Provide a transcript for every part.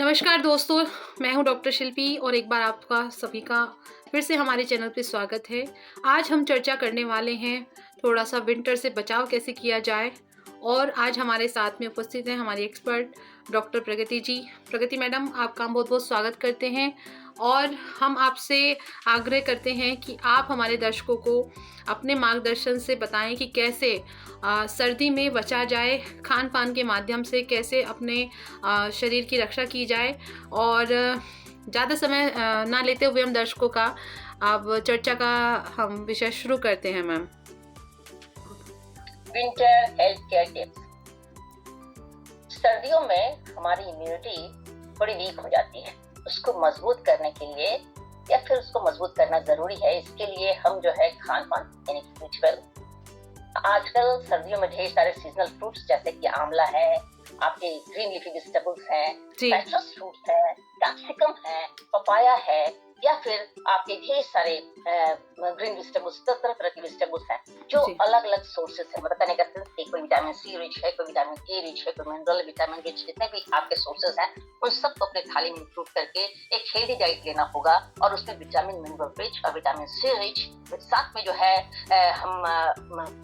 नमस्कार दोस्तों, मैं हूं डॉक्टर शिल्पी और एक बार आपका सभी का फिर से हमारे चैनल पे स्वागत है। आज हम चर्चा करने वाले हैं थोड़ा-सा विंटर से बचाव कैसे किया जाए और आज हमारे साथ में उपस्थित हैं हमारी एक्सपर्ट डॉक्टर प्रगति जी। प्रगति मैडम, आपका हम बहुत-बहुत स्वागत करते हैं और हम आपसे आग्रह करते हैं कि आप हमारे दर्शकों को अपने मार्गदर्शन से बताएँ कि कैसे सर्दी में बचा जाए, खान-पान के माध्यम से कैसे अपने शरीर की रक्षा की जाए और ज़्यादा समय ना लेते हुए हम दर्शकों का अब चर्चा का हम विषय शुरू करते हैं ma'am. Winter health care tips. सर्दियों में हमारी इम्यूनिटी थोड़ी वीक हो जाती है। उसको मजबूत करने के लिए या फिर उसको मजबूत करना जरूरी है, इसके लिए हम जो है खान पान यानी कि B12। आजकल सर्दियों में ढेर सारे सीजनल फ्रूट्स जैसे कि आंवला है, आपके ग्रीन लीफी वेजिटेबल्स हैं, साइट्रस फ्रूट्स है, कैप्सिकम है, पपाया है, या फिर आपके ढेर सारे ग्रीन वेजिटेबल्स, तरह तरह की वेजिटेबल्स हैं जो अलग अलग सोर्सेज है। मतलब कहने का कोई विटामिन सी रिच है, कोई विटामिन ए रिच है, कोई मिनरल विटामिन रिच, जितने भी आपके सोर्सेज हैं उन सबको अपने थाली में इंक्लूड करके एक हेल्दी डाइट लेना होगा और उसमें विटामिन मिनरल रिच और विटामिन सी रिच साथ में जो है हम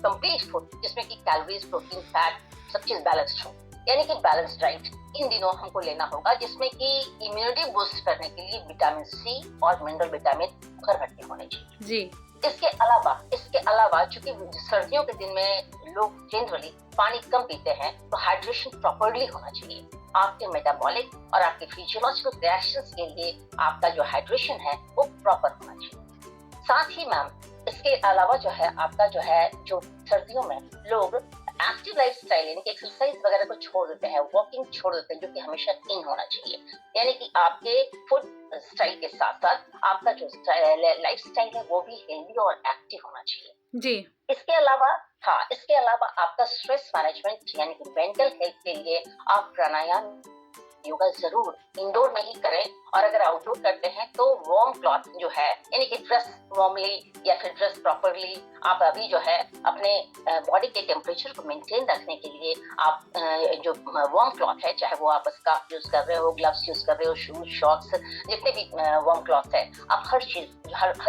कंप्लीट फूड जिसमें कि कैलोरीज, प्रोटीन, फैट सब चीज बैलेंस्ड हो, यानी कि बैलेंस डाइट इन दिनों हमको लेना होगा, जिसमें कि इम्यूनिटी बूस्ट करने के लिए विटामिन सी और मिनरल विटामिन घर भर के होने चाहिए जी। इसके अलावा चूंकि सर्दियों के दिन में लोग जनरली पानी कम पीते हैं तो हाइड्रेशन प्रॉपर्ली होना चाहिए। आपके मेटाबॉलिक और आपके फिजियोलॉजिकल रिएक्शंस के लिए आपका जो हाइड्रेशन है वो प्रॉपर होना चाहिए। साथ ही मैम इसके अलावा जो है आपका जो सर्दियों में लोग एक्टिव लाइफस्टाइल यानी कि एक्सरसाइज वगैरह को छोड़ देते हैं, वॉकिंग छोड़ देते हैं, जो कि हमेशा इन होना चाहिए। यानी कि आपके फूड स्टाइल के साथ साथ आपका जो लाइफस्टाइल है वो भी हेल्दी और एक्टिव होना चाहिए जी। इसके अलावा आपका स्ट्रेस मैनेजमेंट यानी कि मेंटल हेल्थ के लिए आप प्राणायाम, योगा जरूर इंडोर में ही करें, और अगर आउटडोर करते हैं तो वार्म क्लॉथ जो है यानी कि ड्रेस वार्मली या फिर ड्रेस प्रॉपरली। आप अभी जो है अपने बॉडी के टेम्परेचर को मेंटेन रखने के लिए आप जो वार्म क्लॉथ है, चाहे वो आप स्कार्फ यूज कर रहे हो, ग्लव्स यूज कर रहे हो, शूज, शॉर्ट्स, जितने भी वार्म क्लॉथ है, आप हर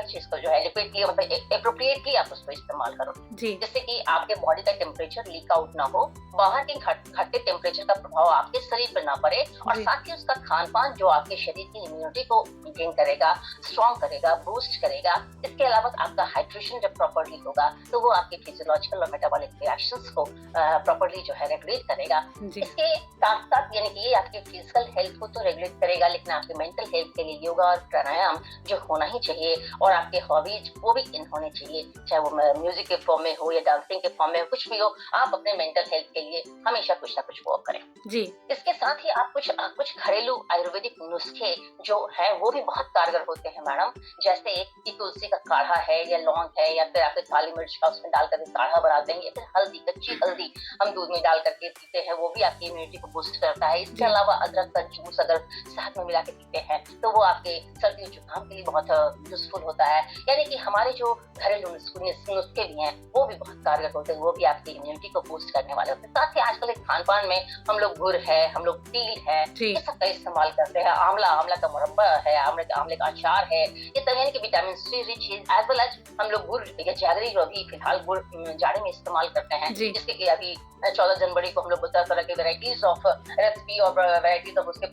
चीज को जो है एडिक्वेटली मतलब एप्रोप्रिएटली आप उसको इस्तेमाल करो जिससे कि आपके बॉडी का टेम्परेचर लीक आउट ना हो, बाहर के घटते टेम्परेचर का प्रभाव आपके शरीर पर ना पड़े, और साथ ही उसका खान पान जो आपके शरीर की इम्यूनिटी को मेंटेन करेगा, स्ट्रॉन्ग करेगा, बूस्ट करेगा। इसके अलावा आपका हाइड्रेशन जब प्रॉपर्ली होगा तो वो आपके फिजियोलॉजिकल और मेटाबॉलिक रिएक्शंस को प्रॉपर्ली जो है रेगुलेट करेगा। इसके साथ साथ यानी कि ये आपके फिजिकल हेल्थ को तो रेगुलेट करेगा, लेकिन आपके मेंटल हेल्थ के लिए योगा और प्राणायाम जो होना ही चाहिए, और आपके हॉबीज वो भी इन होने चाहिए, चाहे वो म्यूजिक के फॉर्म में हो या डांसिंग के फॉर्म में हो, कुछ भी हो, आप अपने मेंटल हेल्थ के लिए हमेशा कुछ ना कुछ वर्क करें जी। इसके साथ ही आप कुछ घरेलू आयुर्वेदिक नुस्खे जो है वो भी बहुत कारगर होते हैं मैडम, जैसे कि तुलसी का काढ़ा है या लौंग है, या फिर आपके काली मिर्च का उसमें डाल करके काढ़ा बनाते हैं, या फिर हल्दी, कच्ची हल्दी हम दूध में डाल करके पीते हैं, वो भी आपकी इम्यूनिटी को बूस्ट करता है। इसके अलावा अदरक का जूस अगर साथ में मिला के पीते हैं तो वो आपके सर्दी जुकाम के लिए बहुत यूजफुल होता है। यानी कि हमारे जो घरेलू नुस्खे भी हैं वो भी बहुत कारगर होते हैं, वो भी आपकी इम्यूनिटी को बूस्ट करने वाले होते हैं। साथ ही आजकल एक खान पान में हम लोग गुड़ है, हम लोग तिल है, ये सब का इस्तेमाल करते हैं, आंवला का मुरब्बा है, आंवले का अचार है, ये सब यानी कि vitamin C rich as well as हम लोग गुड़ या जैगरी जो अभी फिलहाल गुड़ जाड़े में इस्तेमाल करते हैं, जिसके कि अभी 14 जनवरी को हम लोग तरह के वेराइटीज ऑफ रेसिपी और वेराइटीज ऑफ उसके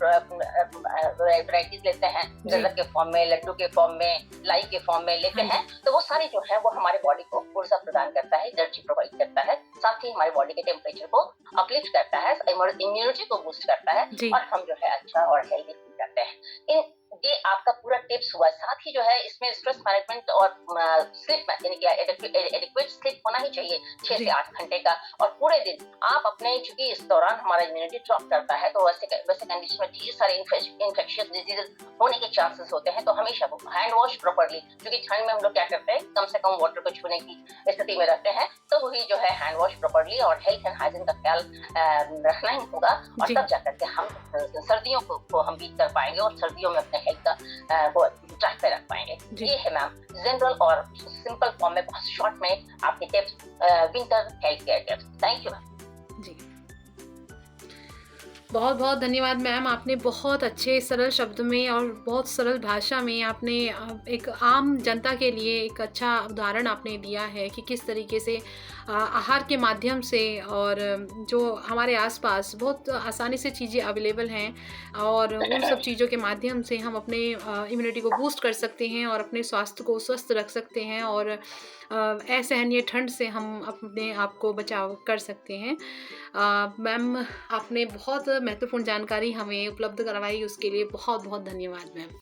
वेराइटीज लेते हैं, गजक के फॉर्म में, लड्डू के फॉर्म में, लाई के फॉर्म में लेते हैं, तो वो सारी जो है वो हमारे बॉडी को ऊर्जा प्रदान करता है, एनर्जी प्रोवाइड करता है, साथ ही हमारे बॉडी के टेम्परेचर को अपलिफ्ट करता है, इम्यूनिटी को बूस्ट करता है, और हम जो है अच्छा और हेल्दी फील करते हैं। ये आपका पूरा टिप्स हुआ। साथ ही जो है इसमें स्ट्रेस मैनेजमेंट और स्लीप यानी कि एडिक्वेट स्लीप होना ही चाहिए 6 से 8 घंटे का, और पूरे दिन आप अपने, चूंकि इस दौरान हमारा इम्यूनिटी ड्रॉप करता है तो वैसे कंडीशन में ढेर सारे इन्फेक्शियस डिजीजेस होने के चांसेस होते हैं, तो हमेशा हैंड वॉश प्रॉपर्ली, क्योंकि ठंड में हम लोग क्या करते हैं कम से कम वाटर को छूने की स्थिति में रहते हैं, तो वही जो है हैंड वॉश प्रॉपर्ली और हेल्थ एंड हाइजीन का ख्याल रखना ही होगा, और तब जाकर के हम सर्दियों को हम बीट कर पाएंगे और सर्दियों में अपने हेल्थ का वो ट्रैक पे रख पाएंगे। ये है मैम जनरल और सिंपल फॉर्म में बहुत शॉर्ट में आपके tips, winter health care tips. Thank you ma'am ji. बहुत बहुत धन्यवाद मैम, आपने बहुत अच्छे सरल शब्द में और बहुत सरल भाषा में आपने एक आम जनता के लिए एक अच्छा उदाहरण आपने दिया है कि किस तरीके से आहार के माध्यम से और जो हमारे आसपास बहुत आसानी से चीज़ें अवेलेबल हैं और उन सब चीज़ों के माध्यम से हम अपने इम्यूनिटी को बूस्ट कर सकते हैं और अपने स्वास्थ्य को स्वस्थ रख सकते हैं और असहनीय ठंड से हम अपने आप को बचाव कर सकते हैं। मैम, आपने बहुत महत्वपूर्ण जानकारी हमें उपलब्ध करवाई, उसके लिए बहुत बहुत धन्यवाद मैम।